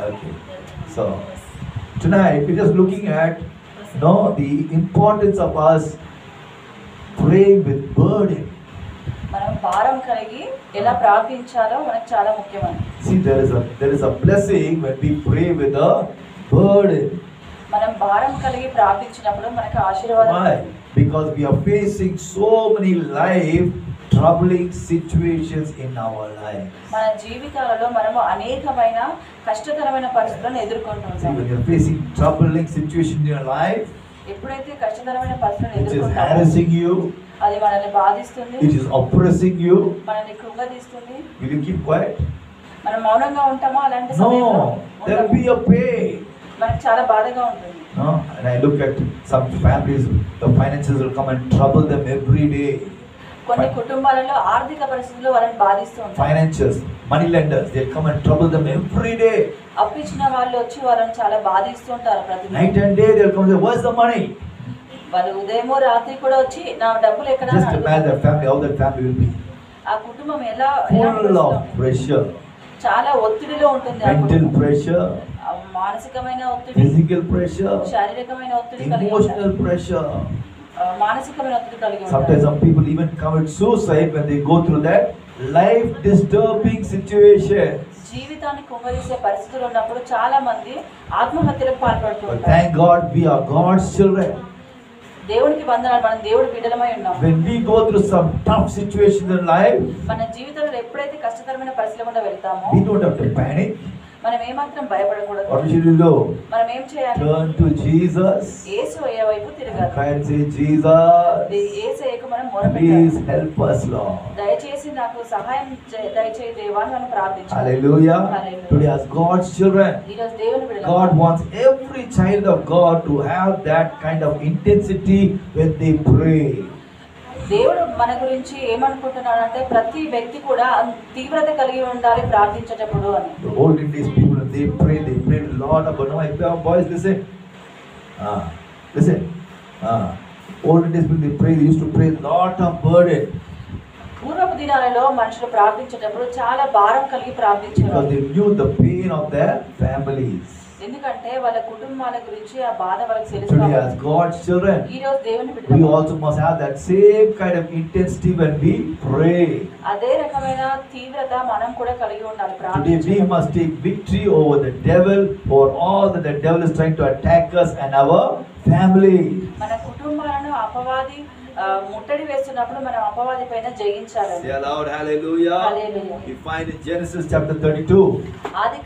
Okay. So tonight we're just looking at the importance of us praying with burden. మనం భారం కలిగి ఎలా ప్రార్థించాలో మనకు చాలా ముఖ్యమైనది. See, there is a blessing when we pray with a burden. మనం భారం కలిగి ప్రార్థించినప్పుడు మనకు ఆశీర్వాదం. Why? Because we are facing so many life troubling situations in our life. మన జీవితాలలో మనము అనేకమైన కష్టతరమైన పరిస్థితులను ఎదుర్కొంటున్నాం. See, when you are facing troubling situation in your life, ఎప్పుడైతే కష్టతరమైన పరిస్థితులను it is ఎదుర్కొంటామో harassing you, అది మనల్ని బాధిస్తుంది, it is oppressing you, మనల్ని కృంగదీస్తుంది. will you keep quiet? మనం మౌనంగా ఉంటామా? అలాంటి సమయంలో No, there will be a pain. మనకు చాలా బాధగా ఉంటుంది. No, and I look at some families, the finances will come and trouble them every day. కొన్ని కుటుంబాలలో ఆర్థిక పరిస్థితులు వాళ్ళని బాధిస్తూ ఉంటాయి. Financiers, money lenders, they come and trouble them every day. అప్పిచ్చిన వాళ్ళు వచ్చి వాళ్ళని చాలా బాధిస్తూ ఉంటారు ప్రతి Night and day they'll come and say, where's the money? వాళ్ళు ఉదయమో రాత్రి కూడా వచ్చి నా డబ్బులు ఎక్కడ Just imagine that family, how that family will be. ఆ కుటుంబం ఎలా Full of pressure, చాలా ఒత్తిడిలో ఉంటుంది. ఆ mental కుటుంబం. pressure, ఆ మానసికమైన ఒత్తిడి, physical pressure, శారీరకమైన ఒత్తిడి కలిగి emotional ఉంటారు. pressure. మానసికమైన ఒత్తిడి కలిగి Sometimes ఉంటారు. some people even commit suicide when they go through that life disturbing situation. జీవితాన్ని కుంగదీసే పరిస్థితులు ఉన్నప్పుడు చాలా మంది ఆత్మహత్యలకు పాల్పడుతూ But ఉంటారు. thank God we are God's children. దేవునికి వందనాలు, మనం దేవుడి బిడ్డలమై ఉన్నాం. When we go through some tough situations in life, మన జీవితంలో ఎప్పుడైతే కష్టతరమైన పరిస్థితుల గుండా వెళ్తామో we don't have to panic. మనం ఏమాత్రం భయపడకూడదు. What should we do? మనం ఏం చేయాలి? Turn to Jesus. యేసు అయ్యే వైపు తిరగాలి. Cry and say, Jesus, యేసయ్యకు మనం please మొరపెట్టాలి. help us, Lord. దయచేసి నాకు సహాయం దయచేయి దేవా అని మనం ప్రార్థించాలి. Hallelujah. Hallelujah. Today as God's children, ఈరోజు దేవుని బిడ్డలం. God wants every child of God to have that kind of intensity when they pray. దేవుడు మన గురించి ఏమనుకుంటున్నాడు అంటే ప్రతి వ్యక్తి కూడా తీవ్రత కలిగి ఉండాలి ప్రార్థించేటప్పుడు అని. The olden days people, they prayed a lot about, no, I boys, listen. Listen. Olden days people, they used to pray a lot of burden. పూర్వపు దినాలలో మనుషులు ప్రార్థించేటప్పుడు చాలా భారం కలిగి ప్రార్థించారు. Because they knew the pain of their families. ఎందుకంటే వాళ్ళ కుటుంబాల గురించి ఆ బాధ వాళ్ళకి తెలుసు. Today as God's children, ఈ రోజు దేవుని we బిడ్డలం. also must have that same kind of intensity when we pray. అదే రకమైన తీవ్రత మనం కూడా కలిగి ఉండాలి Today ప్రార్థించే. we must take victory over the devil, or all that the devil is trying to attack us and our family. మన కుటుంబాలను అపవాది ముట్టడి వేస్తున్నప్పుడు మనం అపవాది పైన జయించాలి. Say aloud, hallelujah. Hallelujah. We find in Genesis chapter 32. ఆది